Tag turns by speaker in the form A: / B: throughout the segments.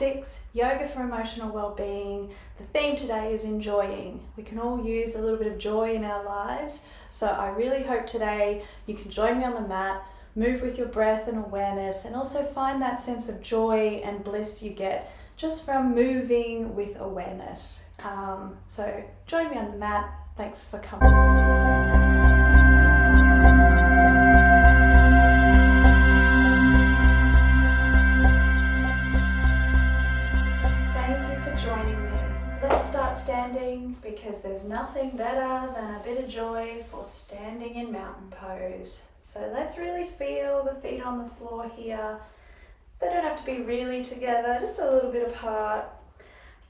A: 6, Yoga for Emotional Wellbeing. The theme today is enjoying. We can all use a little bit of joy in our lives, so I really hope today you can join me on the mat, move with your breath and awareness, and also find that sense of joy and bliss you get just from moving with awareness. So join me on the mat. Thanks for coming. Let's start standing because there's nothing better than a bit of joy for standing in mountain pose. So let's really feel the feet on the floor here. They don't have to be really together, just a little bit apart.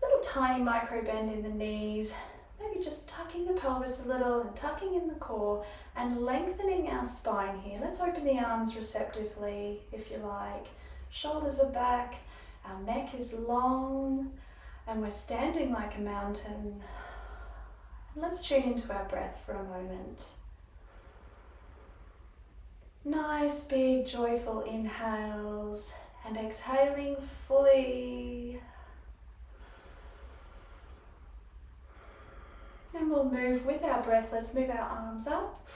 A: Little tiny micro bend in the knees. Maybe just tucking the pelvis a little and tucking in the core and lengthening our spine here. Let's open the arms receptively if you like. Shoulders are back, our neck is long, and we're standing like a mountain. Let's tune into our breath for a moment. Nice, big, joyful inhales and exhaling fully. And we'll move with our breath. Let's move our arms up.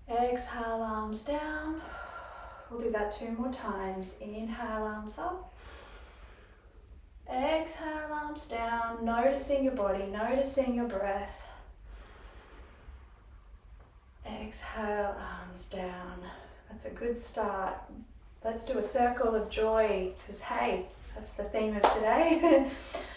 A: Exhale, arms down. We'll do that 2 more times. Inhale, arms up. Exhale, arms down, noticing your body, noticing your breath. Exhale, arms down. That's a good start. Let's do a circle of joy, because hey, that's the theme of today.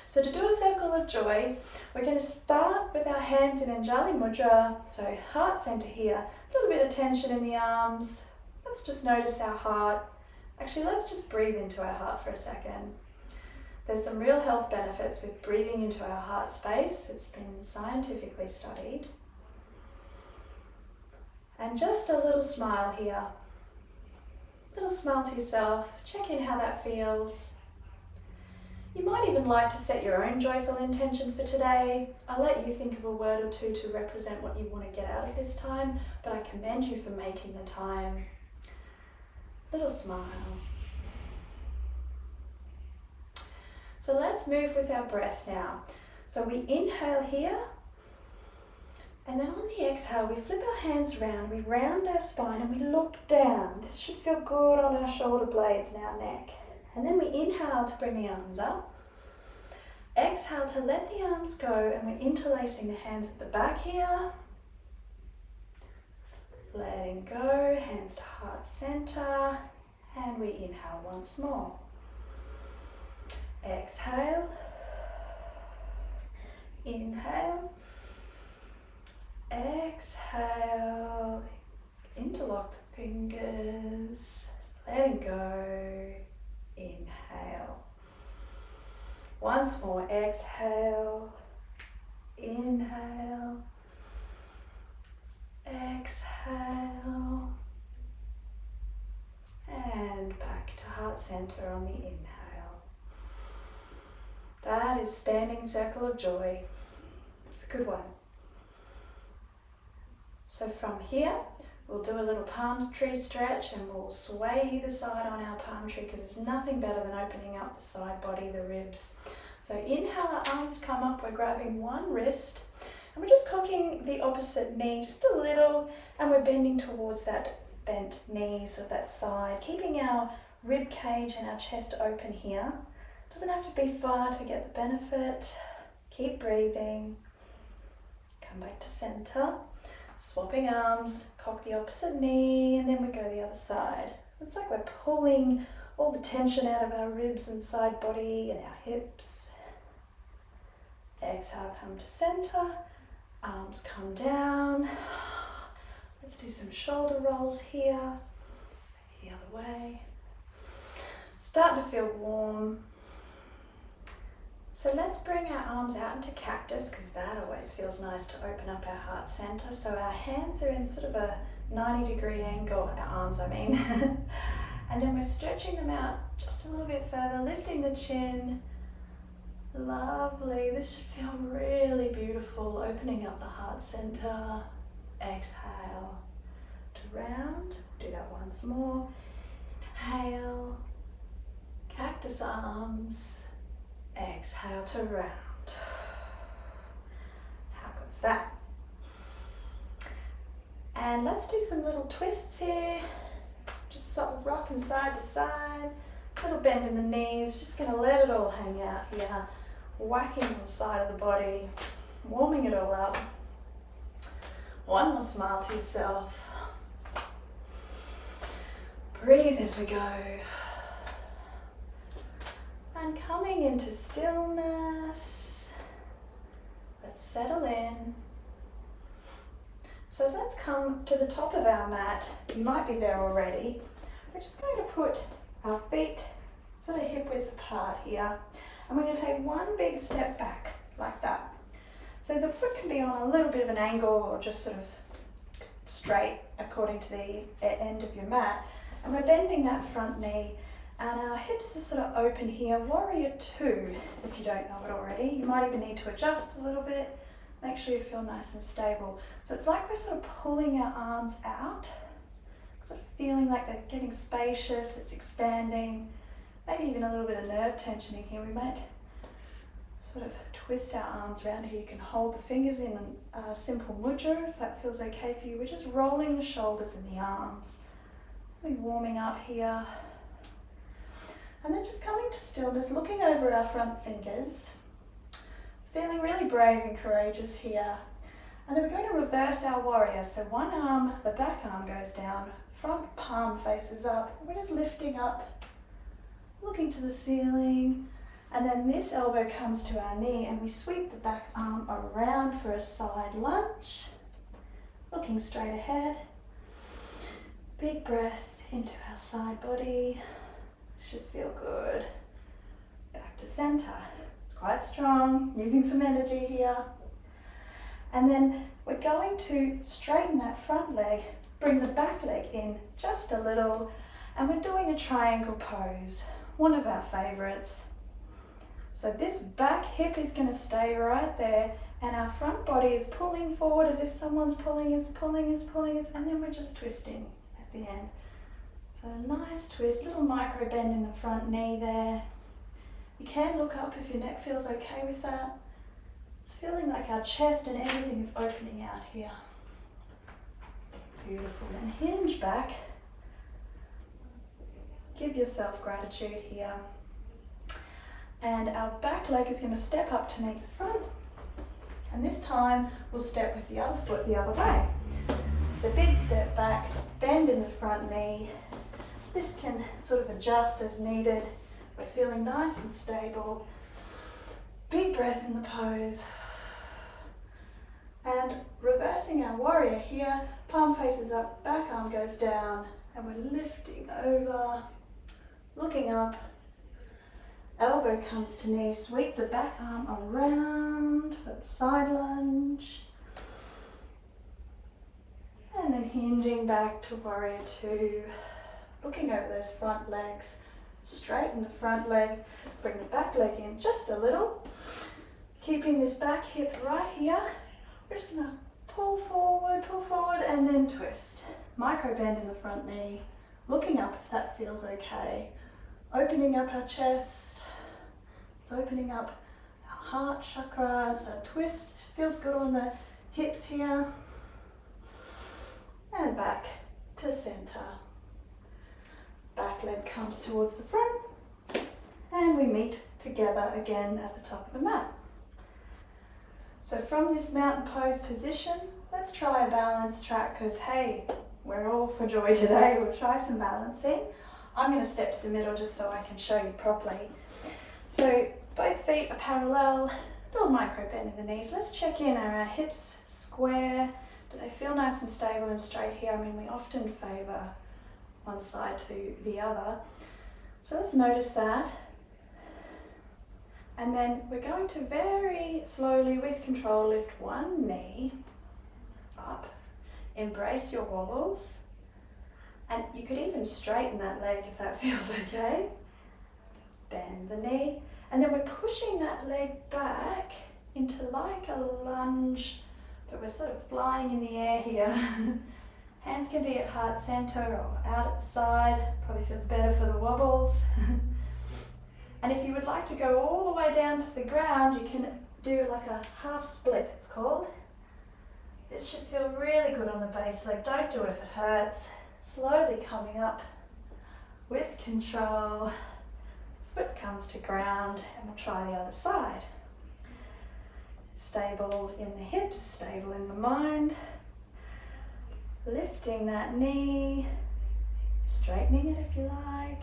A: So to do a circle of joy, we're going to start with our hands in Anjali Mudra, so heart center here, a little bit of tension in the arms. Let's just notice our heart. Actually, let's just breathe into our heart for a second. There's some real health benefits with breathing into our heart space. It's been scientifically studied. And just a little smile here. Little smile to yourself. Check in how that feels. You might even like to set your own joyful intention for today. I'll let you think of a word or two to represent what you want to get out of this time, but I commend you for making the time. Little smile. So let's move with our breath now. So we inhale here, and then on the exhale, we flip our hands around, we round our spine and we look down. This should feel good on our shoulder blades and our neck. And then we inhale to bring the arms up. Exhale to let the arms go, and we're interlacing the hands at the back here. Letting go, hands to heart center, and we inhale once more. Exhale, inhale, exhale, interlock the fingers, letting go, inhale. Once more, exhale, inhale, exhale, and back to heart center on the inhale. That is standing circle of joy. It's a good one. So from here, we'll do a little palm tree stretch and we'll sway either side on our palm tree because there's nothing better than opening up the side body, the ribs. So inhale, our arms come up, we're grabbing one wrist and we're just cocking the opposite knee just a little, and we're bending towards that bent knee, so that side, keeping our rib cage and our chest open here. Doesn't have to be far to get the benefit. Keep breathing. Come back to center. Swapping arms, cock the opposite knee, and then we go the other side. It's like we're pulling all the tension out of our ribs and side body and our hips. Exhale, come to center. Arms come down. Let's do some shoulder rolls here. Maybe the other way. Starting to feel warm. So let's bring our arms out into cactus, because that always feels nice to open up our heart center. So our hands are in sort of a 90-degree angle, our arms I mean. And then we're stretching them out just a little bit further, lifting the chin. Lovely, this should feel really beautiful, opening up the heart center. Exhale to round, do that once more. Inhale, Cactus arms. Exhale to round. How good's that? And let's do some little twists here. Just sort of rocking side to side. Little bend in the knees. We're just going to let it all hang out here. Whacking on the side of the body. Warming it all up. One more smile to yourself. Breathe as we go. And coming into stillness. Let's settle in. So let's come to the top of our mat. You might be there already. We're just going to put our feet sort of hip width apart here. And we're going to take one big step back, like that. So the foot can be on a little bit of an angle or just sort of straight according to the end of your mat. And we're bending that front knee. And our hips are sort of open here. Warrior two, if you don't know it already. You might even need to adjust a little bit. Make sure you feel nice and stable. So it's like we're sort of pulling our arms out, sort of feeling like they're getting spacious, it's expanding, maybe even a little bit of nerve tensioning here. We might sort of twist our arms around here. You can hold the fingers in a simple mudra if that feels okay for you. We're just rolling the shoulders and the arms, really warming up here. And then just coming to stillness, looking over our front fingers. Feeling really brave and courageous here. And then we're going to reverse our warrior. So one arm, the back arm goes down, front palm faces up. We're just lifting up, looking to the ceiling. And then this elbow comes to our knee and we sweep the back arm around for a side lunge. Looking straight ahead. Big breath into our side body. Should feel good. Back to center. Quite strong, using some energy here. And then we're going to straighten that front leg, bring the back leg in just a little, and we're doing a triangle pose, one of our favorites. So this back hip is going to stay right there, and our front body is pulling forward as if someone's pulling us, and then we're just twisting at the end. So a nice twist, little micro bend in the front knee there. You can look up if your neck feels okay with that. It's feeling like our chest and everything is opening out here. Beautiful. Then hinge back. Give yourself gratitude here. And our back leg is going to step up to meet the front. And this time we'll step with the other foot the other way. So big step back, bend in the front knee. This can sort of adjust as needed. We're feeling nice and stable. Big breath in the pose. And reversing our warrior here, palm faces up, back arm goes down, and we're lifting over, looking up. Elbow comes to knee, sweep the back arm around for the side lunge. And then hinging back to warrior two, looking over those front legs. Straighten the front leg, bring the back leg in just a little. Keeping this back hip right here. We're just gonna pull forward, and then twist. Micro bend in the front knee, looking up if that feels okay. Opening up our chest. It's opening up our heart chakra. So a twist, feels good on the hips here. And back to center. Back leg comes towards the front and we meet together again at the top of the mat. So from this mountain pose position, let's try a balance track because hey, we're all for joy today. We'll try some balancing. I'm going to step to the middle just so I can show you properly. So both feet are parallel, little micro bend in the knees. Let's check in, are our hips square? Do they feel nice and stable and straight here? I mean, we often favour one side to the other. So let's notice that. And then we're going to very slowly, with control, lift one knee up. Embrace your wobbles. And you could even straighten that leg if that feels okay. Bend the knee. And then we're pushing that leg back into like a lunge, but we're sort of flying in the air here. Hands can be at heart center or out at the side. Probably feels better for the wobbles. And if you would like to go all the way down to the ground, you can do like a half split, it's called. This should feel really good on the base leg. Don't do it if it hurts. Slowly coming up with control. Foot comes to ground, and we'll try the other side. Stable in the hips, stable in the mind. Lifting that knee, straightening it if you like.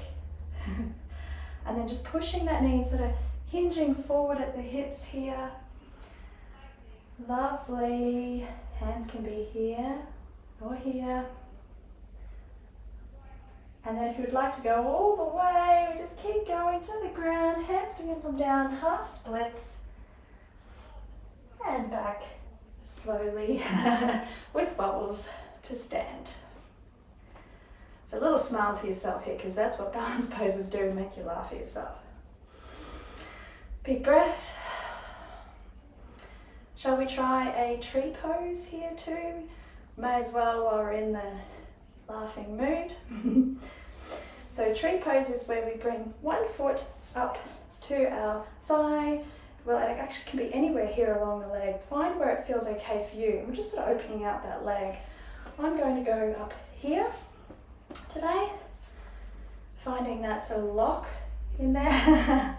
A: And then just pushing that knee and sort of hinging forward at the hips here. Lovely. Hands can be here or here. And then if you would like to go all the way, we just keep going to the ground, hands to come down, half splits. And back slowly with bubbles to stand. So a little smile to yourself here, because that's what balance poses do, make you laugh at yourself. Big breath. Shall we try a tree pose here too? May as well while we're in the laughing mood. So tree pose is where we bring one foot up to our thigh. Well, it actually can be anywhere here along the leg. Find where it feels okay for you. We're just sort of opening out that leg. I'm going to go up here today, finding that sort of lock in there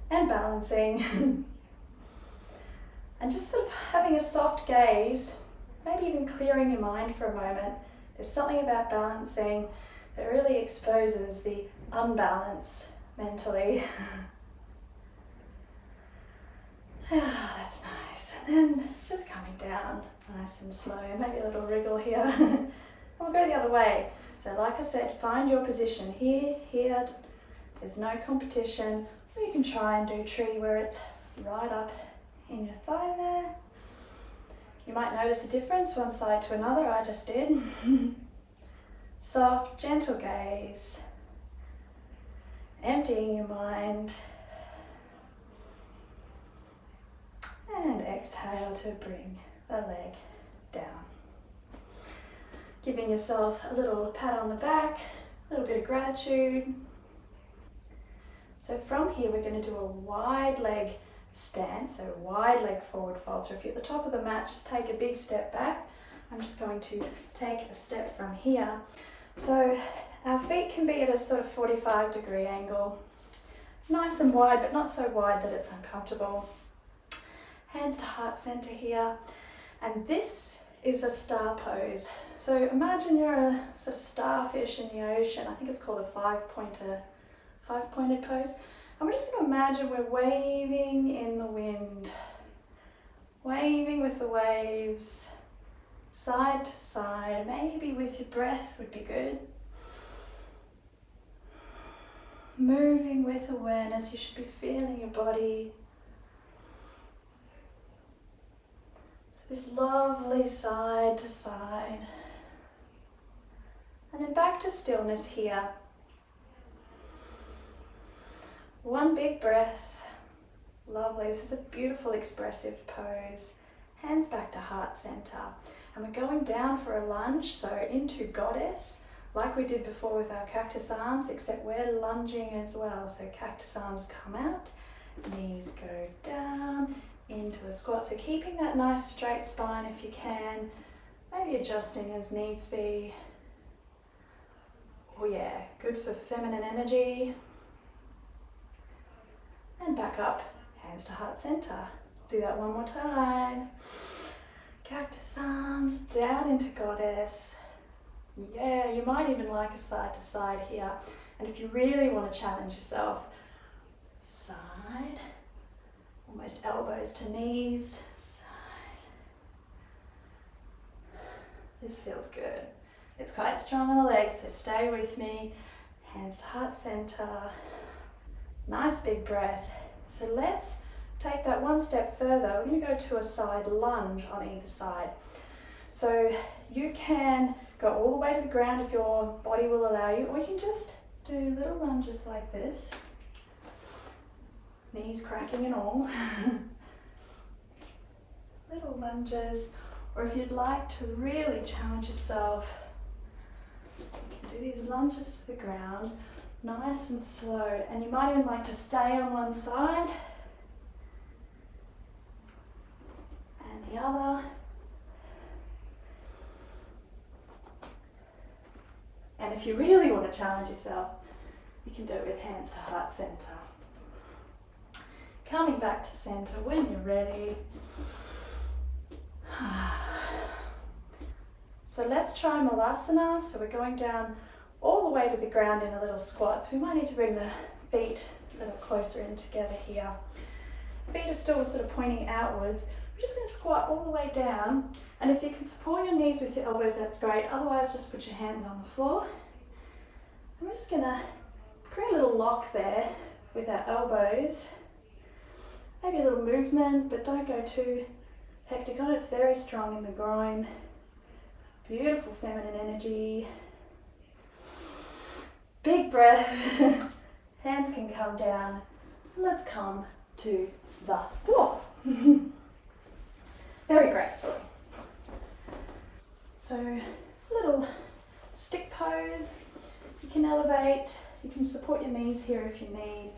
A: and balancing and just sort of having a soft gaze, maybe even clearing your mind for a moment. There's something about balancing that really exposes the unbalance mentally. That's nice. And then just coming down nice and slow, maybe a little wriggle here. We'll go the other way. So like I said, find your position here, here. There's no competition. Or you can try and do tree where it's right up in your thigh there. You might notice a difference one side to another, I just did. Soft, gentle gaze. Emptying your mind. And exhale to bring the leg down. Giving yourself a little pat on the back, a little bit of gratitude. So from here we're going to do a wide leg stance, so wide leg forward fold. So if you're at the top of the mat, just take a big step back. I'm just going to take a step from here. So our feet can be at a sort of 45-degree angle. Nice and wide, but not so wide that it's uncomfortable. Hands to heart center here. And this is a star pose. So imagine you're a sort of starfish in the ocean. I think it's called a five-pointed pose. And we're just going to imagine we're waving in the wind. Waving with the waves, side to side. Maybe with your breath would be good. Moving with awareness. You should be feeling your body. This lovely side to side. And then back to stillness here. One big breath. Lovely. This is a beautiful expressive pose. Hands back to heart center. And we're going down for a lunge, so into goddess, like we did before with our cactus arms, except we're lunging as well. So cactus arms come out, knees go down, into a squat. So keeping that nice straight spine if you can, maybe adjusting as needs be. Oh yeah, good for feminine energy. And back up, hands to heart center. Do that one more time. Cactus arms down into goddess. Yeah, you might even like a side to side here. And if you really want to challenge yourself, side, almost elbows to knees, side. This feels good. It's quite strong on the legs, so stay with me. Hands to heart center. Nice big breath. So let's take that one step further. We're going to go to a side lunge on either side. So you can go all the way to the ground if your body will allow you, or you can just do little lunges like this. Knees cracking and all. Little lunges. Or if you'd like to really challenge yourself, you can do these lunges to the ground. Nice and slow. And you might even like to stay on one side and the other. And if you really want to challenge yourself, you can do it with hands to heart center. Coming back to center when you're ready. So let's try Malasana. So we're going down all the way to the ground in a little squat. So we might need to bring the feet a little closer in together here. Feet are still sort of pointing outwards. We're just going to squat all the way down. And if you can support your knees with your elbows, that's great. Otherwise, just put your hands on the floor. And we're just going to create a little lock there with our elbows. Maybe a little movement, but don't go too hectic on it. It's very strong in the groin. Beautiful feminine energy. Big breath. Hands can come down. Let's come to the floor. Very gracefully. So, little stick pose. You can elevate. You can support your knees here if you need.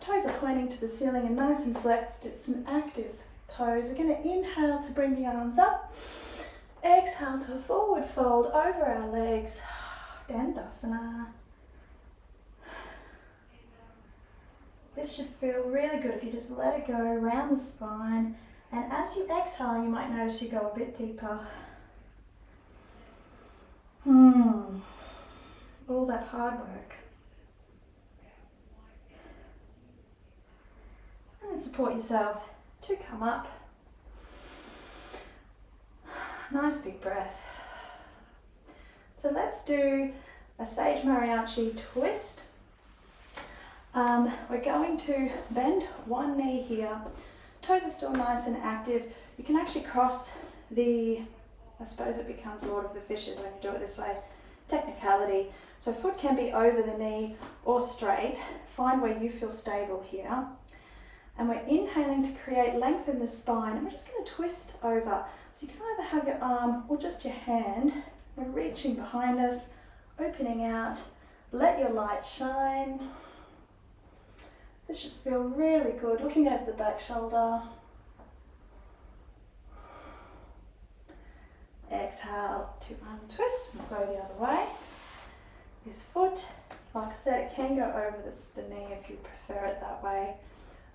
A: Toes are pointing to the ceiling and nice and flexed. It's an active pose. We're going to inhale to bring the arms up. Exhale to forward fold over our legs. Dandasana. This should feel really good if you just let it go around the spine. And as you exhale, you might notice you go a bit deeper. All that hard work. And then support yourself to come up. Nice big breath. So let's do a Sage Mariachi twist. We're going to bend one knee here. Toes are still nice and active. You can actually cross the, I suppose it becomes Lord of the Fishes when you do it this way, technicality. So foot can be over the knee or straight. Find where you feel stable here. And we're inhaling to create length in the spine. And we're just going to twist over. So you can either have your arm or just your hand. We're reaching behind us, opening out. Let your light shine. This should feel really good. Looking over the back shoulder. Exhale to untwist and go the other way. This foot, like I said, it can go over the knee if you prefer it that way.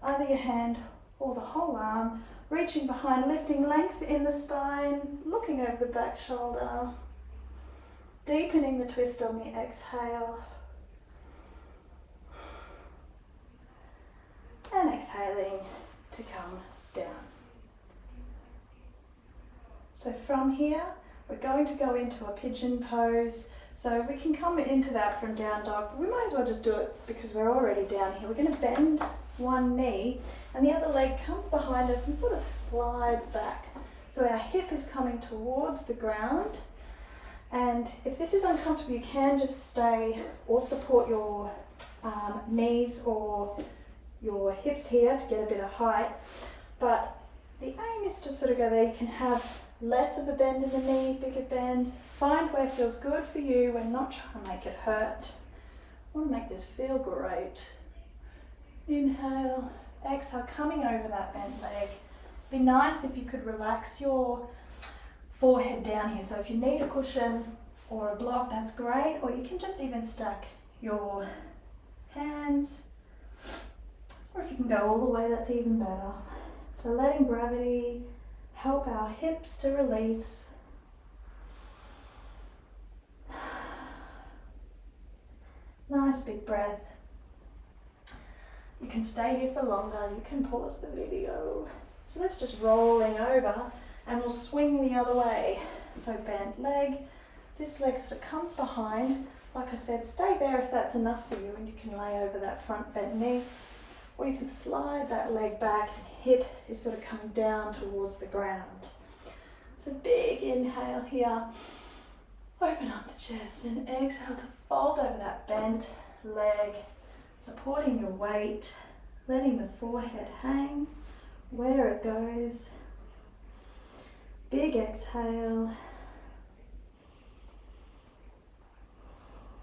A: Either your hand or the whole arm, reaching behind, lifting length in the spine, looking over the back shoulder, deepening the twist on the exhale, and exhaling to come down. So from here, we're going to go into a pigeon pose. So we can come into that from down dog, but we might as well just do it because we're already down here. We're going to bend one knee and the other leg comes behind us and sort of slides back. So our hip is coming towards the ground. And if this is uncomfortable, you can just stay or support your knees or your hips here to get a bit of height. But the aim is to sort of go there. You can have less of a bend in the knee, bigger bend. Find where it feels good for you. We're not trying to make it hurt. I want to make this feel great. Inhale, exhale, coming over that bent leg. Be nice if you could relax your forehead down here. So if you need a cushion or a block, that's great. Or you can just even stack your hands. Or if you can go all the way, that's even better. So letting gravity help our hips to release. Nice big breath. You can stay here for longer, you can pause the video. So let's just rolling over and we'll swing the other way. So bent leg, this leg sort of comes behind. Like I said, stay there if that's enough for you and you can lay over that front bent knee. Or you can slide that leg back and hip is sort of coming down towards the ground. So big inhale here. Open up the chest and exhale to fold over that bent leg, supporting your weight, letting the forehead hang where it goes. Big exhale.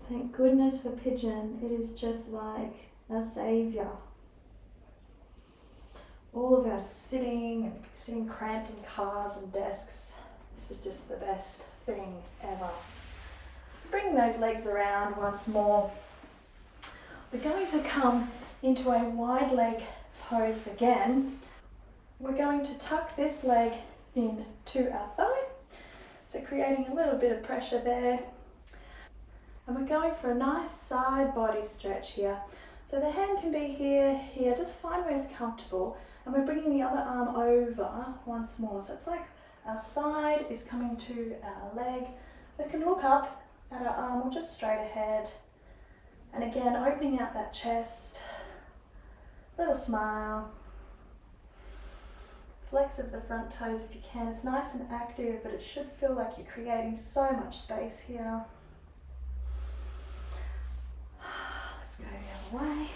A: Thank goodness for pigeon. It is just like a saviour. All of our sitting cramped in cars and desks. This is just the best thing ever. So bring those legs around once more. We're going to come into a wide leg pose again. We're going to tuck this leg into our thigh, so creating a little bit of pressure there. And we're going for a nice side body stretch here. So the hand can be here, just find where it's comfortable. And we're bringing the other arm over once more. So it's like our side is coming to our leg. We can look up at our arm or just straight ahead. And again, opening out that chest, little smile. Flex of the front toes if you can. It's nice and active, but it should feel like you're creating so much space here. Let's go the other way.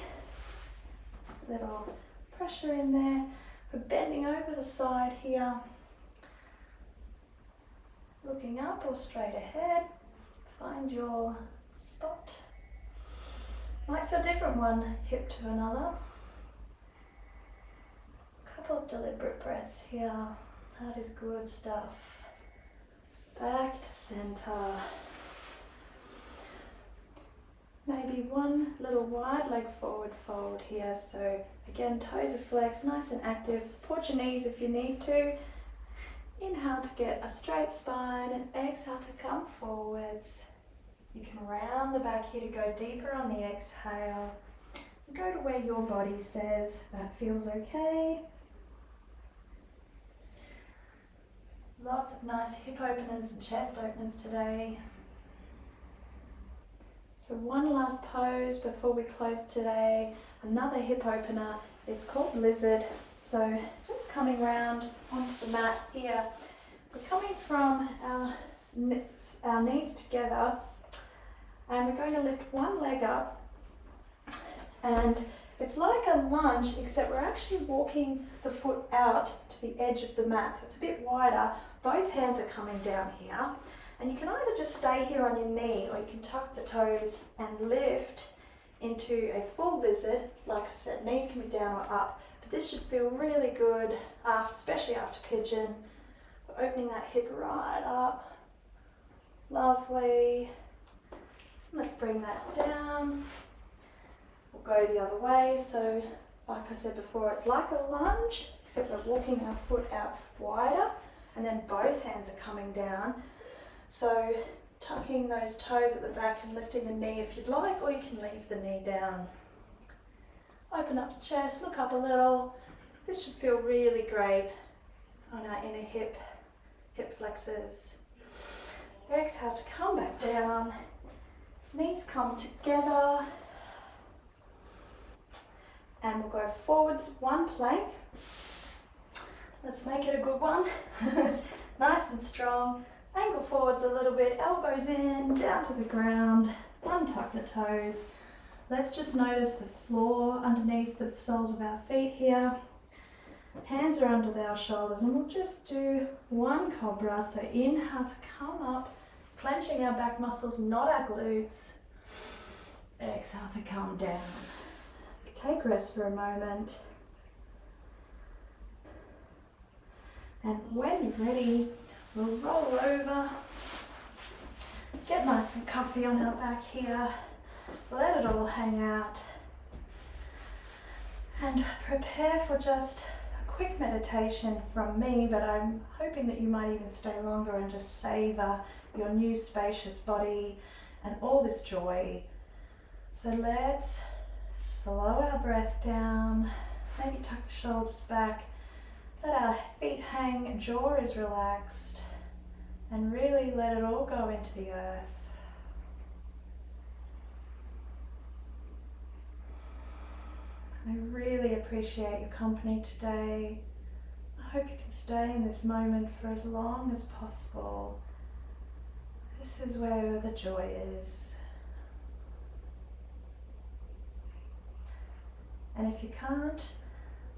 A: Little pressure in there. We're bending over the side here. Looking up or straight ahead. Find your spot. Might feel different one hip to another. Couple of deliberate breaths here. That is good stuff. Back to center. Maybe one little wide leg forward fold here. So again, toes are flexed, nice and active. Support your knees if you need to. Inhale to get a straight spine and exhale to come forwards. You can round the back here to go deeper on the exhale. Go to where your body says that feels okay. Lots of nice hip openers and chest openers today. So one last pose before we close today. Another hip opener. It's called lizard. So just coming round onto the mat here. We're coming from our knees together. And we're going to lift one leg up, and it's like a lunge, except we're actually walking the foot out to the edge of the mat, so it's a bit wider. Both hands are coming down here, and you can either just stay here on your knee, or you can tuck the toes and lift into a full lizard. Like I said, knees can be down or up, but this should feel really good, especially after pigeon. We're opening that hip right up. Lovely. Let's bring that down. We'll go the other way. So, like I said before, it's like a lunge, except we're walking our foot out wider, and then both hands are coming down. So, tucking those toes at the back and lifting the knee if you'd like, or you can leave the knee down. Open up the chest, look up a little. This should feel really great on our inner hip flexors. Exhale to come back down. Knees come together, and we'll go forwards one plank. Let's make it a good one. Nice and strong. Angle forwards a little bit, elbows in, down to the ground, untuck the toes. Let's just notice the floor underneath the soles of our feet here. Hands are under our shoulders, and we'll just do one cobra. So inhale to come up, clenching our back muscles, not our glutes. Exhale to come down. Take rest for a moment. And when you're ready, we'll roll over. Get nice and comfy on our back here. Let it all hang out. And prepare for just a quick meditation from me, but I'm hoping that you might even stay longer and just savor your new spacious body and all this joy. So let's slow our breath down, maybe tuck the shoulders back, let our feet hang, jaw is relaxed, and really let it all go into the earth. I really appreciate your company today. I hope you can stay in this moment for as long as possible. This is where the joy is. And if you can't,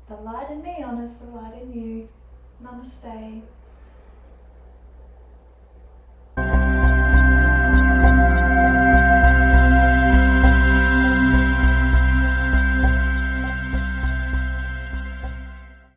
A: the light in me honors the light in you. Namaste.